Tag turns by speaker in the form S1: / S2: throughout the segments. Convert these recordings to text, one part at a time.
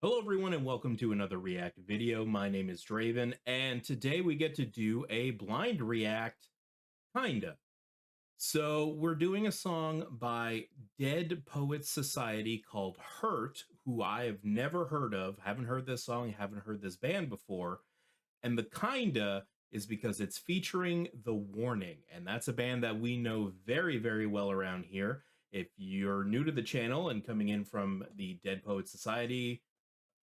S1: Hello everyone and welcome to another React video. My name is Draven and today we get to do a blind react, kinda. So we're doing a song by Dead Poets Society called Hurt, who I have never heard of, haven't heard this song, haven't heard this band before. And the kinda is because it's featuring The Warning, and that's a band that we know very, very well around here. If you're new to the channel and coming in from the Dead Poets Society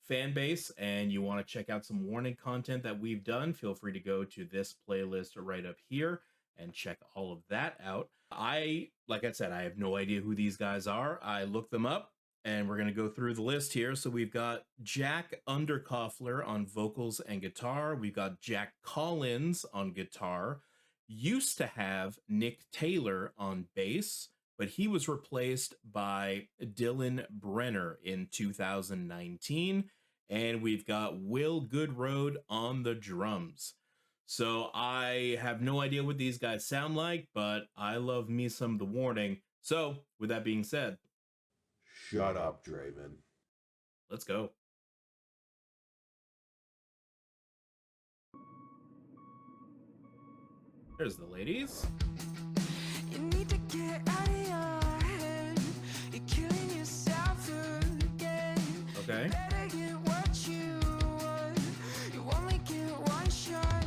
S1: fan base and you want to check out some Warning content that we've done, feel free to go to this playlist right up here and check all of that out. Like I said, I have no idea who these guys are. I looked them up and we're going to go through the list here. So we've got Jack Underkoffler on vocals and guitar. We've got Jack Collins on guitar. Used to have Nick Taylor on bass, but he was replaced by Dylan Brenner in 2019. And we've got Will Goodroad on the drums. So I have no idea what these guys sound like, but I love me some The Warning. So with that being said,
S2: shut up, Draven.
S1: Let's go. There's the ladies.
S3: You need to get out of your head. You're killing yourself again.
S1: Okay.
S3: You better get what you want. You only get one shot.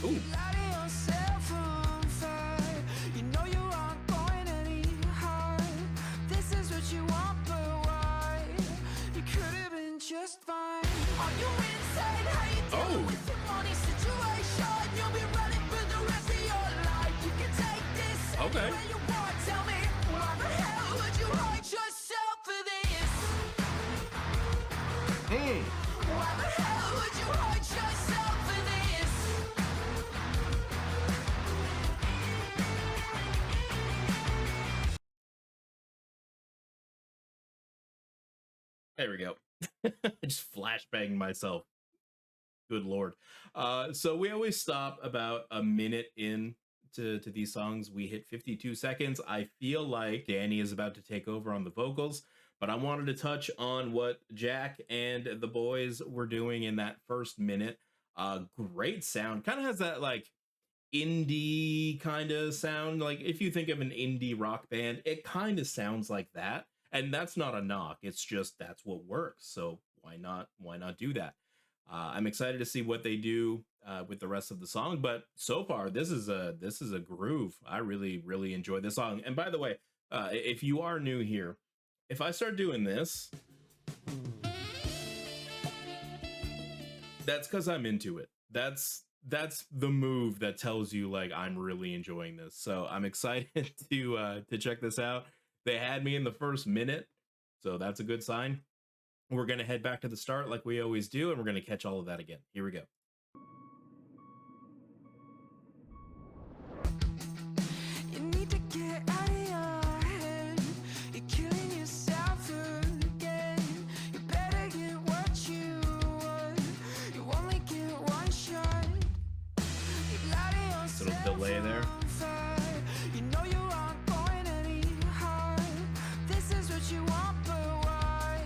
S1: Ooh.
S3: You light yourself on fire. You know you aren't going any higher. This is what you want, but why? You could have been just fine. Are you insane? How you dealing with your money situation? You'll be running for the rest of your life. You can take this anywhere you want. Tell me, why the hell would you hurt yourself for this? Why the hell would you hurt yourself for this?
S1: There we go. Just flashbanging myself. Good Lord. So we always stop about a minute in to these songs. We hit 52 seconds. I feel like Danny is about to take over on the vocals, but I wanted to touch on what Jack and the boys were doing in that first minute. Great sound. Kind of has that like indie kind of sound. Like if you think of an indie rock band, it kind of sounds like that. And that's not a knock. It's just that's what works. So why not do that? I'm excited to see what they do with the rest of the song, but so far this is a groove. I really enjoy this song. And by the way, if you are new here, if I start doing this, that's because I'm into it. That's the move that tells you like I'm really enjoying this. So I'm excited to check this out. They had me in the first minute, so that's a good sign. We're going to head back to the start like we always do, and we're going to catch all of that again. Here we go.
S3: You need to get out of your head. You're killing yourself again. You better get what you want. You only get one shot. You light yourself
S1: Little delay there.
S3: on fire. You know you aren't going any higher. This is what you want, but why?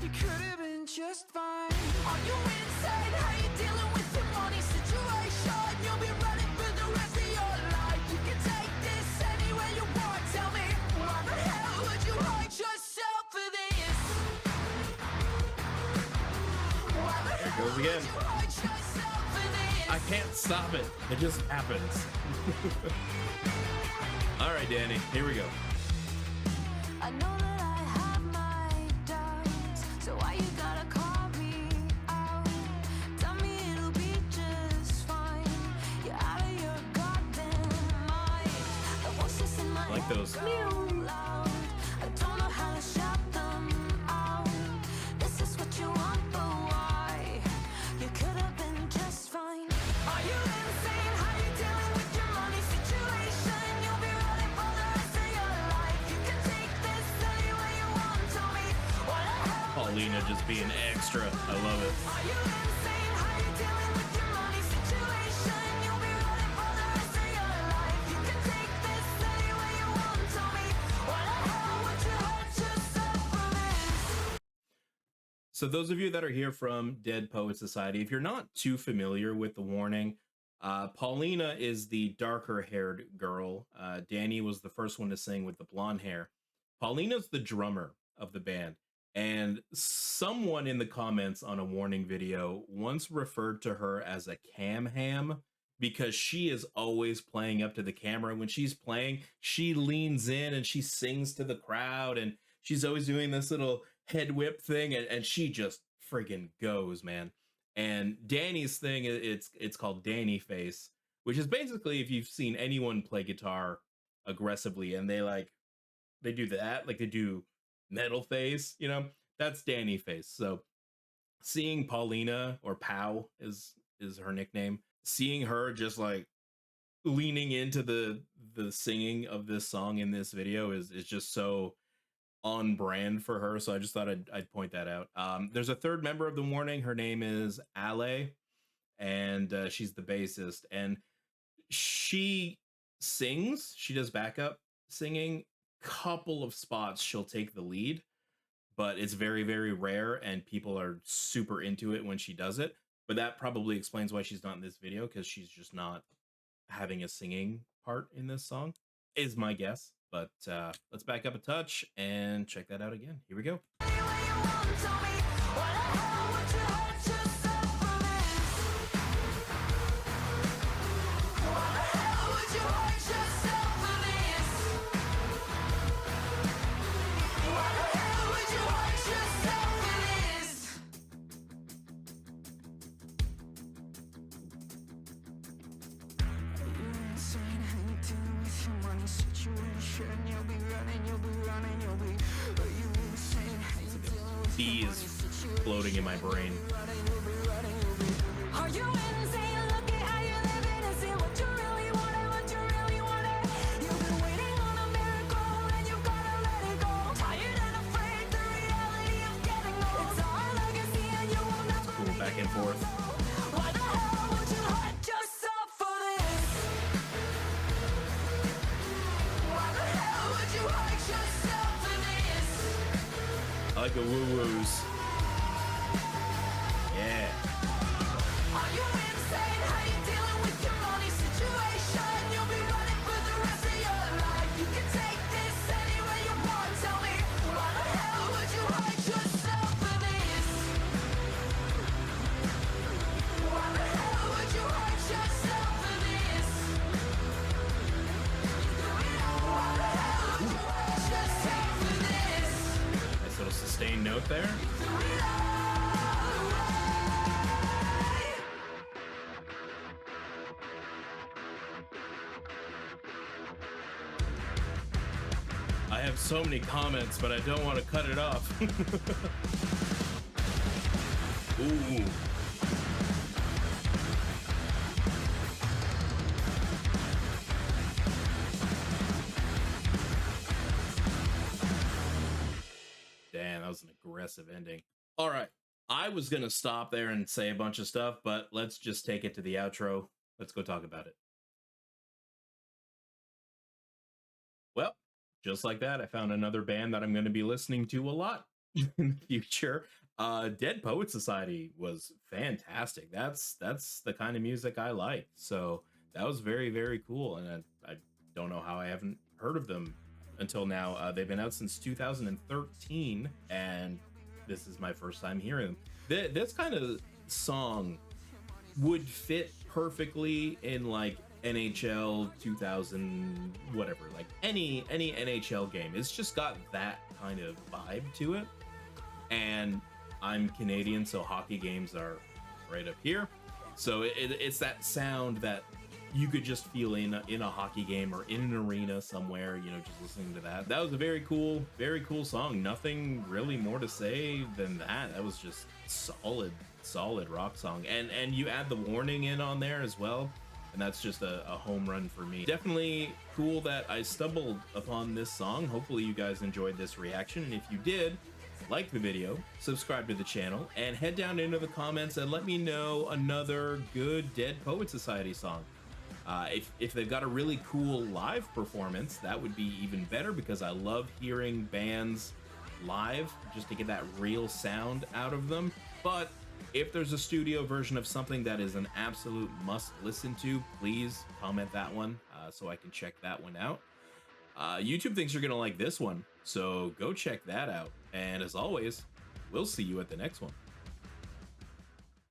S3: You could have been just fine. Are you insane? How you dealing with your money situation? You'll be running for the rest of your life. You can take this anywhere you want. Tell me, why the hell would you hurt yourself for this? Why the
S1: There it
S3: hell
S1: goes
S3: would
S1: again.
S3: you hurt yourself for this?
S1: I can't stop it. It just happens. All right, Danny, here we go.
S3: I know that I have my doubts, so why you gotta call me out? Tell me it'll be just fine. You're out of your goddamn mind. The voices in my
S1: Like
S3: head
S1: those.
S3: go loud. I don't know how to shut them out. This is what you want, but why? You could have been just fine. Are you insane? How you dealing with your money situation? You'll be running for the rest of your life. You can take this anywhere you want. Tell me, what the hell?
S1: Paulina just being extra. I love it.
S3: Are you insane? How you dealing with your money situation? You'll be running for the rest of your life. You can take this anywhere you want. Tell me, what the hell would you hurt yourself for this?
S1: So those of you that are here from Dead Poet Society, if you're not too familiar with The Warning, Paulina is the darker haired girl. Danny was the first one to sing with the blonde hair. Paulina's the drummer of the band. And someone in the comments on a Warning video once referred to her as a cam ham because she is always playing up to the camera. When she's playing, she leans in and she sings to the crowd, and she's always doing this little head whip thing, and she just friggin' goes, man. And Danny's thing, it's called Danny face, which is basically if you've seen anyone play guitar aggressively and they do that, like they do metal face, you know, that's Danny face. So seeing Paulina, or Pow is her nickname, seeing her just like leaning into the singing of this song in this video is just so on brand for her. So I just thought I'd point that out. There's a third member of The Warning. Her name is Ale, and she's the bassist, and she sings. She does backup singing. Couple of spots she'll take the lead, but it's very, very rare, and people are super into it when she does it. But that probably explains why she's not in this video, because she's just not having a singing part in this song, is my guess. But let's back up a touch and check that out again. Here we go. B is floating in my brain.
S3: Are you insane? Look at how you're living and see what you really want and what you really want. You've been waiting on a miracle and you gotta let it go. Tired and afraid, the reality of getting old. It's our legacy and you will never
S1: Cool, back and forth.
S3: Why the hell would you hurt yourself for this? Why the hell would you hurt yourself for this?
S1: I like the woo-woos. Yeah.
S3: Are you insane? How you dealing with your money situation? You'll be running for the rest of your life. You can take this anywhere you want. Tell me, why the hell would you hurt yourself for this? Why the hell would you hurt yourself for this? Why the hell would you hurt yourself for this?
S1: Nice little sustained note there. I have so many comments, but I don't want to cut it off. Ooh. Damn, that was an aggressive ending. All right. I was going to stop there and say a bunch of stuff, but let's just take it to the outro. Let's go talk about it. Well, just like that, I found another band that I'm going to be listening to a lot in the future. Dead Poet Society was fantastic. That's the kind of music I like. So that was very, very cool. And I don't know how I haven't heard of them until now. They've been out since 2013, and this is my first time hearing them. This kind of song would fit perfectly in like NHL 2000 whatever, like any NHL game. It's just got that kind of vibe to it, and I'm Canadian, so hockey games are right up here, so it's that sound that you could just feel in a hockey game or in an arena somewhere, you know, just listening to that. That was a very cool song. Nothing really more to say than that. That was just solid rock song. And you add The Warning in on there as well, and that's just a home run for me. Definitely cool that I stumbled upon this song. Hopefully you guys enjoyed this reaction, and if you did, like the video, subscribe to the channel, and head down into the comments and let me know another good Dead Poet Society song. If they've got a really cool live performance, that would be even better, because I love hearing bands live just to get that real sound out of them. But if there's a studio version of something that is an absolute must listen to, please comment that one so I can check that one out. YouTube thinks you're going to like this one, so go check that out. And as always, we'll see you at the next one.